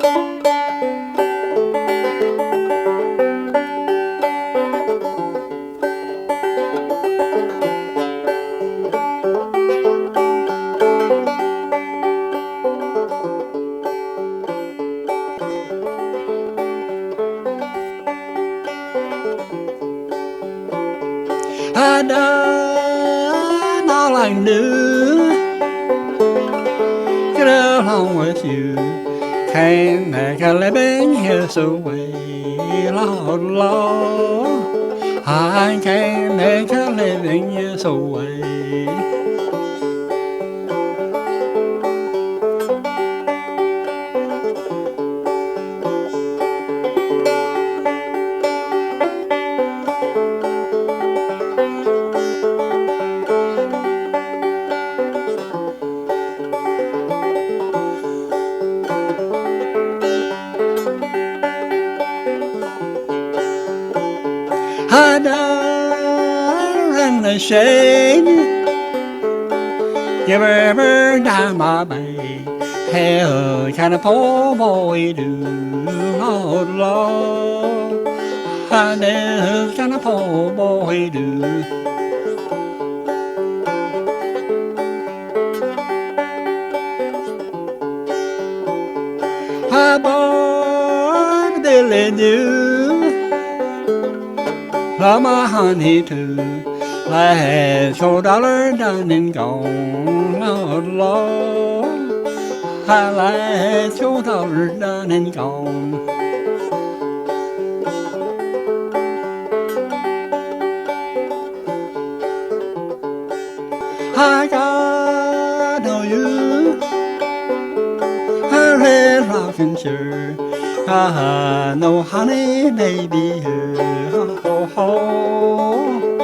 I done all I can do. Get along with you. Can't make a living here so way, Lord, Lord. I can't make a living here so way. I done in the shade, give every dime I made. Hell, can a poor boy do, Lord, Lord? How the hell can a poor boy do? I bought a dilly do. Love my honey too. Last $4 done and gone, Lord, Lord. I last $4 done and gone. I got no you, a red rocking chair. No honey baby here. Oh, oh.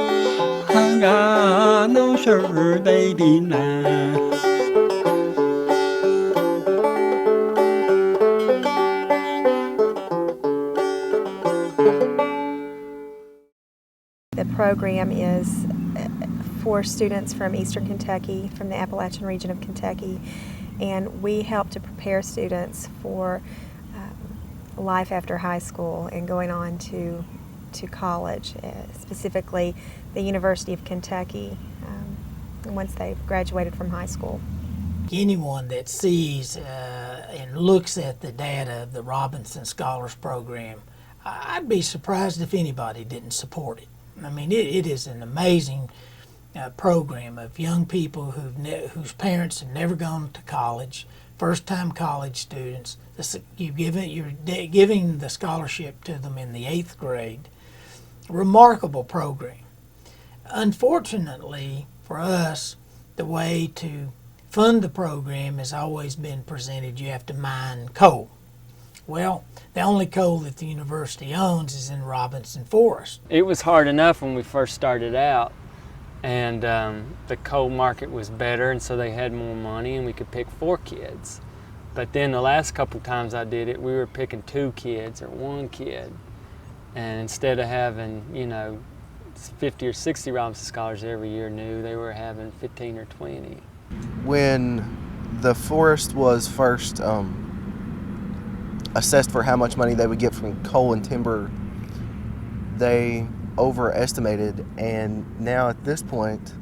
I got no sugar baby now. The program is for students from Eastern Kentucky, from the Appalachian region of Kentucky, and we help to prepare students for life after high school and going on to college, specifically the University of Kentucky, once they've graduated from high school. Anyone that sees and looks at the data of the Robinson Scholars Program, I'd be surprised if anybody didn't support it. I mean, it is an amazing program of young people whose parents have never gone to college, first-time college students. You're giving the scholarship to them in the 8th grade. Remarkable program. Unfortunately for us, the way to fund the program has always been presented, you have to mine coal. Well, the only coal that the university owns is in Robinson Forest. It was hard enough when we first started out, and the coal market was better, and so they had more money and we could pick 4 kids. But then the last couple times I did it, we were picking 2 kids or 1 kid. And instead of having, 50 or 60 Robinson Scholars every year new, they were having 15 or 20. When the forest was first assessed for how much money they would get from coal and timber, they overestimated, and now at this point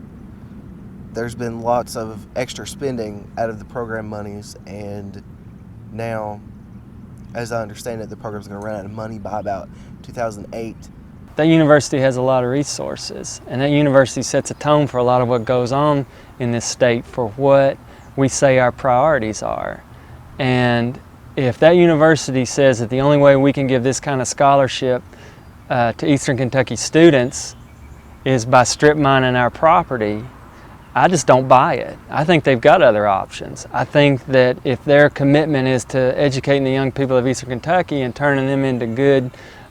there's been lots of extra spending out of the program monies, and now, as I understand it, the program's going to run out of money by about 2008. That university has a lot of resources, and that university sets a tone for a lot of what goes on in this state for what we say our priorities are. And if that university says that the only way we can give this kind of scholarship to Eastern Kentucky students is by strip mining our property, I just don't buy it. I think they've got other options. I think that if their commitment is to educating the young people of Eastern Kentucky and turning them into good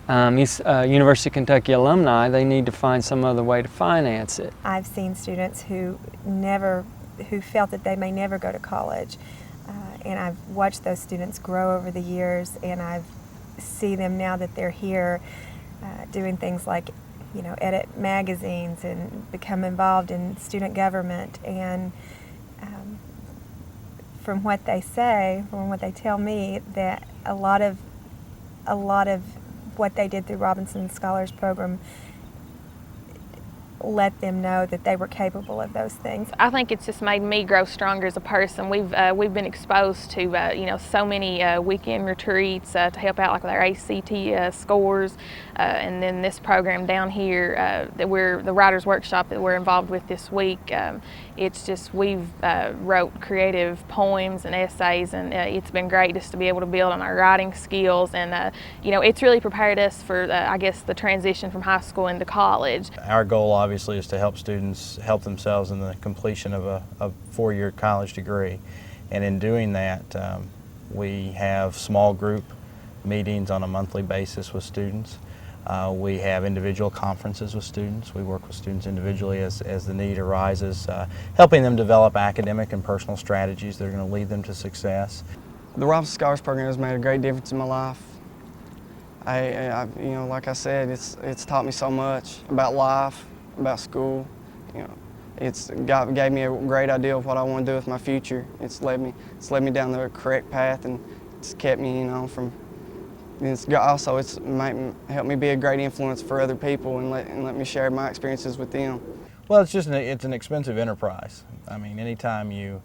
University of Kentucky alumni, they need to find some other way to finance it. I've seen students who felt that they may never go to college, and I've watched those students grow over the years, and I see them now that they're here doing things like edit magazines and become involved in student government, and from what they say, from what they tell me, that a lot of what they did through Robinson Scholars Program let them know that they were capable of those things. I think it's just made me grow stronger as a person. We've been exposed to so many weekend retreats to help out like with our ACT scores, and then this program down here the writers workshop that we're involved with this week. It's just we've wrote creative poems and essays, and it's been great just to be able to build on our writing skills, and it's really prepared us for I guess the transition from high school into college. Our goal obviously is to help students help themselves in the completion of a four-year college degree, and in doing that we have small group meetings on a monthly basis with students. We have individual conferences with students. We work with students individually as the need arises, helping them develop academic and personal strategies that are going to lead them to success. The Robinson Scholars Program has made a great difference in my life. Like I said, it's taught me so much about life, about school. Gave me a great idea of what I want to do with my future. It's led me down the correct path, and it's kept me, from. It's helped me be a great influence for other people and let me share my experiences with them. Well, it's an expensive enterprise. I mean, anytime you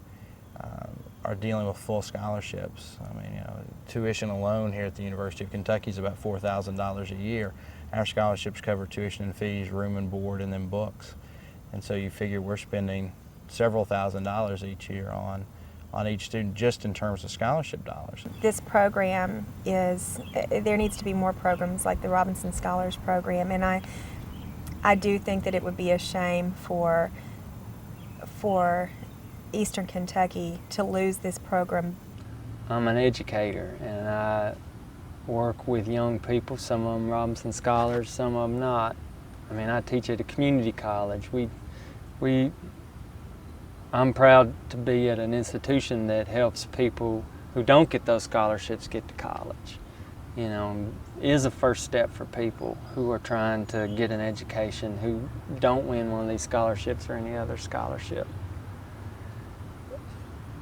are dealing with full scholarships, tuition alone here at the University of Kentucky is about $4,000 a year. Our scholarships cover tuition and fees, room and board, and then books. And so you figure we're spending several $1,000s each year on each student just in terms of scholarship dollars. This program there needs to be more programs like the Robinson Scholars Program, and I do think that it would be a shame for Eastern Kentucky to lose this program. I'm an educator, and I work with young people, some of them Robinson Scholars, some of them not. I teach at a community college. I'm proud to be at an institution that helps people who don't get those scholarships get to college. Is a first step for people who are trying to get an education, who don't win one of these scholarships or any other scholarship.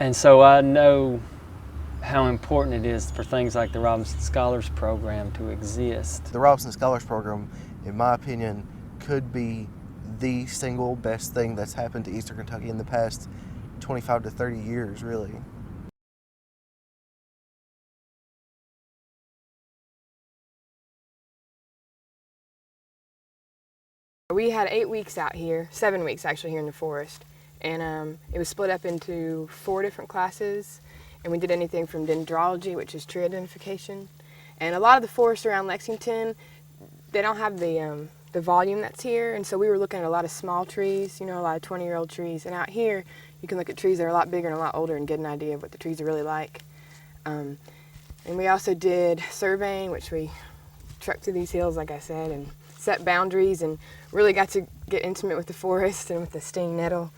And so I know how important it is for things like the Robinson Scholars Program to exist. The Robinson Scholars Program, in my opinion, could be the single best thing that's happened to Eastern Kentucky in the past 25 to 30 years, really. We had 8 weeks out here, 7 weeks actually here in the forest, and it was split up into 4 different classes, and we did anything from dendrology, which is tree identification, and a lot of the forests around Lexington, they don't have the volume that's here, and so we were looking at a lot of small trees, a lot of 20-year-old trees, and out here you can look at trees that are a lot bigger and a lot older and get an idea of what the trees are really like. And we also did surveying, which we trekked through these hills, like I said, and set boundaries and really got to get intimate with the forest and with the stinging nettle.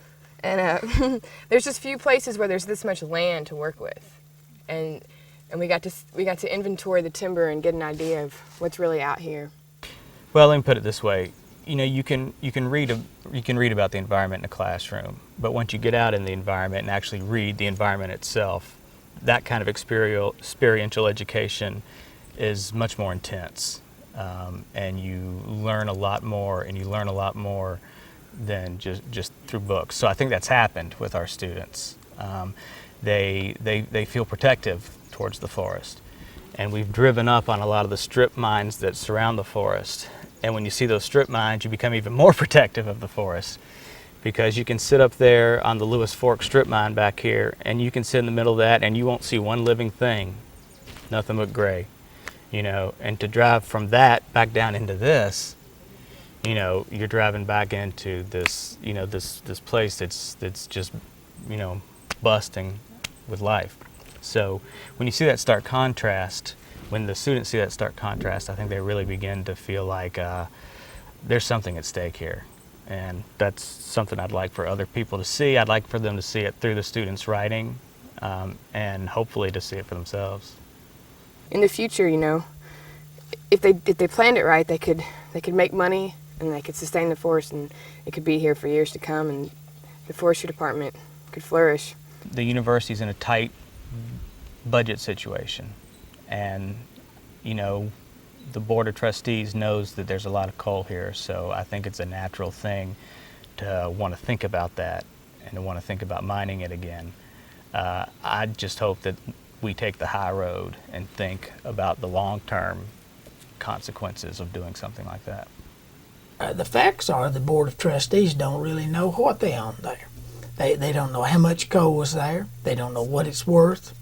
And there's just few places where there's this much land to work with, and we got to inventory the timber and get an idea of what's really out here. Well, let me put it this way. You can read about the environment in a classroom, but once you get out in the environment and actually read the environment itself, that kind of experiential education is much more intense, and you learn a lot more, than just through books. So I think that's happened with our students. They feel protective towards the forest, and we've driven up on a lot of the strip mines that surround the forest. And when you see those strip mines, you become even more protective of the forest, because you can sit up there on the Lewis Fork strip mine back here, and you can sit in the middle of that and you won't see one living thing, nothing but gray, and to drive from that back down into this, you're driving back into this, this place that's just, busting with life. So when you see that stark contrast, when the students see that stark contrast, I think they really begin to feel like there's something at stake here. And that's something I'd like for other people to see. I'd like for them to see it through the students' writing, and hopefully to see it for themselves. In the future, if they planned it right, they could make money and they could sustain the forest, and it could be here for years to come, and the forestry department could flourish. the university's in a tight budget situation, and you know, the Board of Trustees knows that there's a lot of coal here, so I think it's a natural thing to want to think about that and to want to think about mining it again. I just hope that we take the high road and think about the long-term consequences of doing something like that. The facts are the Board of Trustees don't really know what they own there. They don't know how much coal was there. They don't know what it's worth.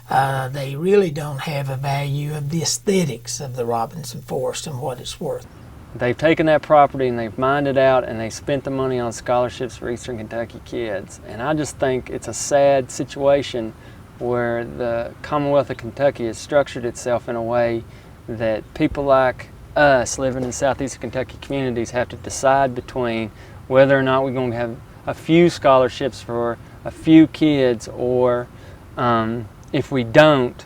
They really don't have a value of the aesthetics of the Robinson Forest and what it's worth. They've taken that property and they've mined it out and they spent the money on scholarships for Eastern Kentucky kids. And I just think it's a sad situation where the Commonwealth of Kentucky has structured itself in a way that people like us living in southeastern Kentucky communities have to decide between whether or not we're going to have a few scholarships for a few kids, or if we don't,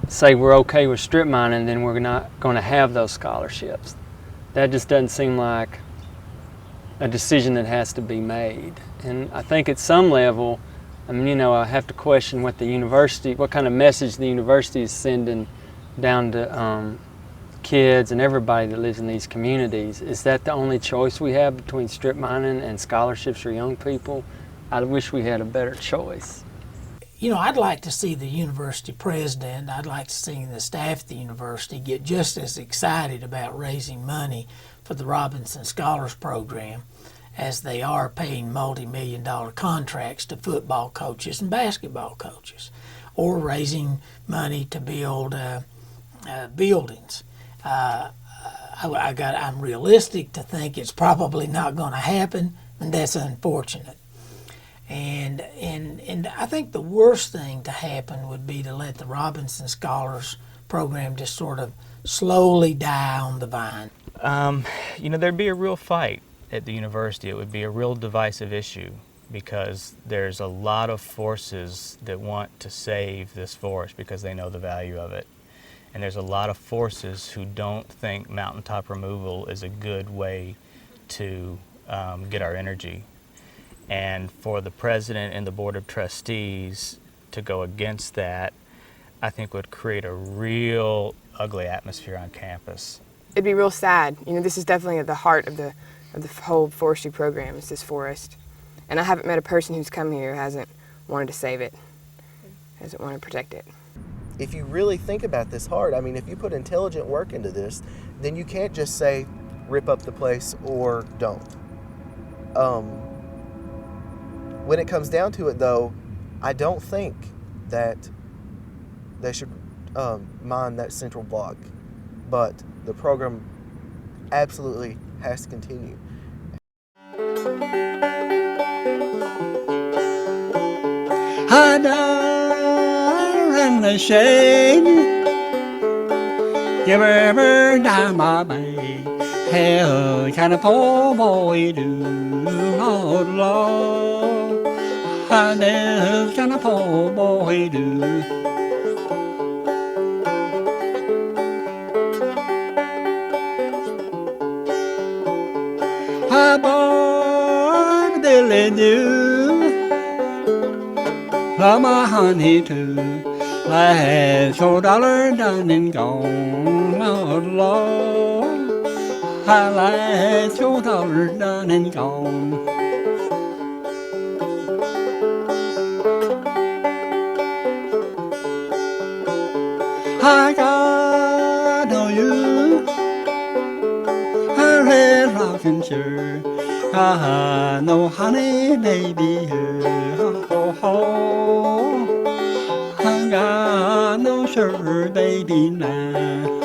say we're okay with strip mining, then we're not going to have those scholarships. That just doesn't seem like a decision that has to be made. And I think at some level, I mean, you know, I have to question what the university, what kind of message the university is sending down to kids and everybody that lives in these communities. Is that the only choice we have between strip mining and scholarships for young people? I wish we had a better choice. You know, I'd like to see the university president, I'd like to see the staff at the university get just as excited about raising money for the Robinson Scholars Program as they are paying multi-million-dollar contracts to football coaches and basketball coaches, or raising money to build buildings. I'm realistic to think it's probably not going to happen, and that's unfortunate. And I think the worst thing to happen would be to let the Robinson Scholars Program just sort of slowly die on the vine. You know, there'd be a real fight at the university. It would be a real divisive issue because there's a lot of forces that want to save this forest because they know the value of it. And there's a lot of forces who don't think mountaintop removal is a good way to get our energy. And for the president and the Board of Trustees to go against that, I think would create a real ugly atmosphere on campus. It'd be real sad. You know, this is definitely at the heart of the whole forestry program, is this forest. And I haven't met a person who's come here who hasn't wanted to save it, hasn't wanted to protect it. If you really think about this hard, I mean, if you put intelligent work into this, then you can't just say, rip up the place or don't. When it comes down to it, though, I don't think that they should mine that central block. But the program absolutely has to continue. Hide there in the shade, give her down my bay. Hey, can a poor boy do? Oh Lord, how can a poor boy do? Hi, boy, dilly do. Love my honey too. Last your dollar done and gone, oh Lord. I last your dollar done and gone. I got on you, a red rocking chair. Ah, no honey, baby, oh, oh, oh. I got no sugar, baby, now.